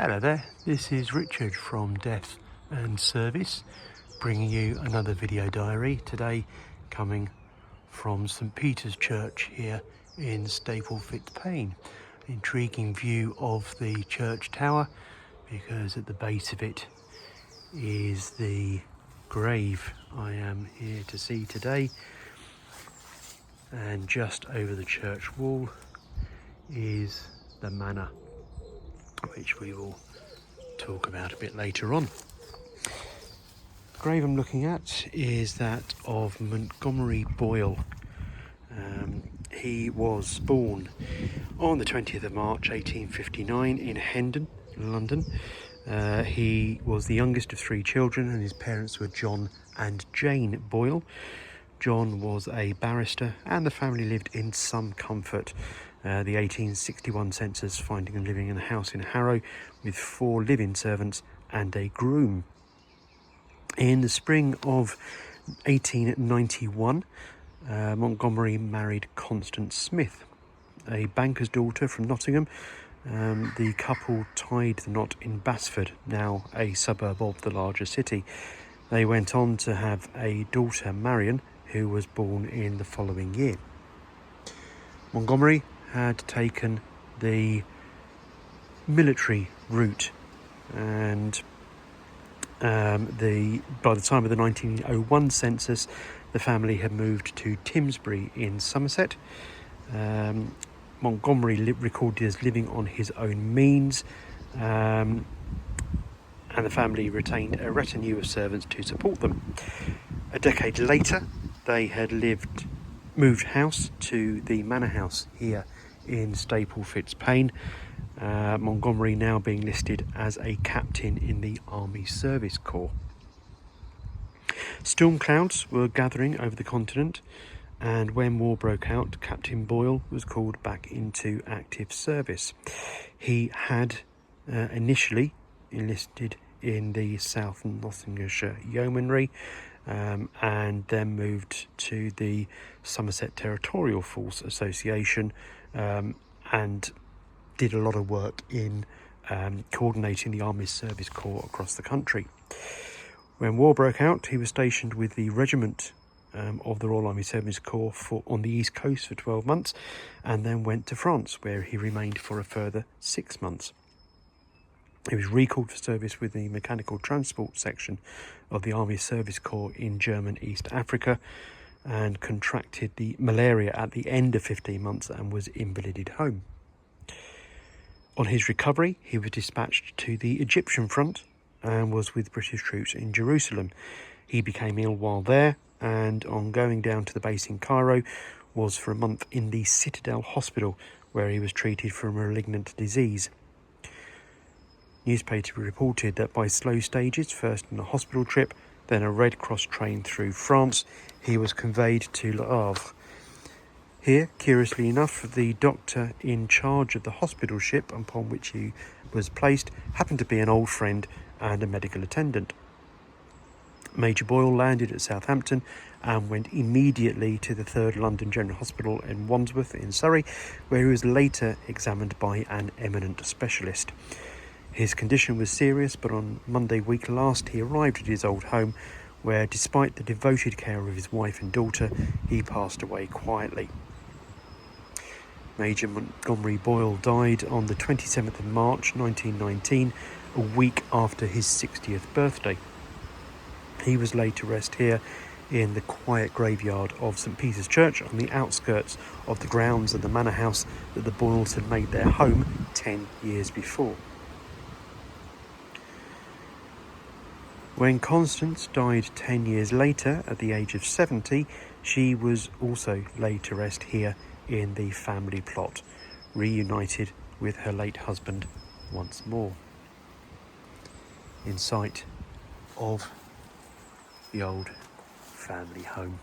Hello there, this is Richard from Death and Service, bringing you another video diary, today coming from St Peter's Church here in Staple Fitzpaine. Intriguing view of the church tower, because at the base of it is the grave I am here to see today, and just over the church wall is the manor, which we will talk about a bit later on. The grave I'm looking at is that of Montgomerie Boyle. He was born on the 20th of March 1859 in Hendon, London. He was the youngest of three children, and his parents were John and Jane Boyle. John was a barrister, and the family lived in some comfort. The 1861 census finding them living in a house in Harrow with 4 live-in servants and a groom. In the spring of 1891, Montgomerie married Constance Smith, a banker's daughter from Nottingham. The couple tied the knot in Basford, now a suburb of the larger city. They went on to have a daughter, Marion, who was born in the following year. Montgomerie had taken the military route, and by the time of the 1901 census, the family had moved to Timsbury in Somerset. Montgomerie recorded as living on his own means, and the family retained a retinue of servants to support them. A decade later, they had moved house to the manor house here in Staple Fitzpaine, Montgomerie now being listed as a captain in the Army Service Corps. Storm clouds were gathering over the continent, and when war broke out, Captain Boyle was called back into active service. He had initially enlisted in the South Nottinghamshire Yeomanry, and then moved to the Somerset Territorial Force Association, and did a lot of work in coordinating the Army Service Corps across the country. When war broke out, he was stationed with the regiment of the Royal Army Service Corps on the East Coast for 12 months, and then went to France, where he remained for a further 6 months. He was recalled for service with the mechanical transport section of the Army Service Corps in German East Africa, and contracted the malaria at the end of 15 months and was invalided home. On his recovery, he was dispatched to the Egyptian front and was with British troops in Jerusalem. He became ill while there, and on going down to the base in Cairo, was for a month in the Citadel Hospital, where he was treated for a malignant disease. Newspaper reported that by slow stages, first in a hospital trip, then a Red Cross train through France, he was conveyed to Le Havre. Here, curiously enough, the doctor in charge of the hospital ship upon which he was placed happened to be an old friend and a medical attendant. Major Boyle landed at Southampton and went immediately to the 3rd London General Hospital in Wandsworth in Surrey, where he was later examined by an eminent specialist. His condition was serious, but on Monday week last he arrived at his old home, where, despite the devoted care of his wife and daughter, he passed away quietly. Major Montgomerie Boyle died on the 27th of March 1919, a week after his 60th birthday. He was laid to rest here in the quiet graveyard of St Peter's Church, on the outskirts of the grounds of the manor house that the Boyles had made their home 10 years before. When Constance died 10 years later, at the age of 70, she was also laid to rest here in the family plot, reunited with her late husband once more, in sight of the old family home.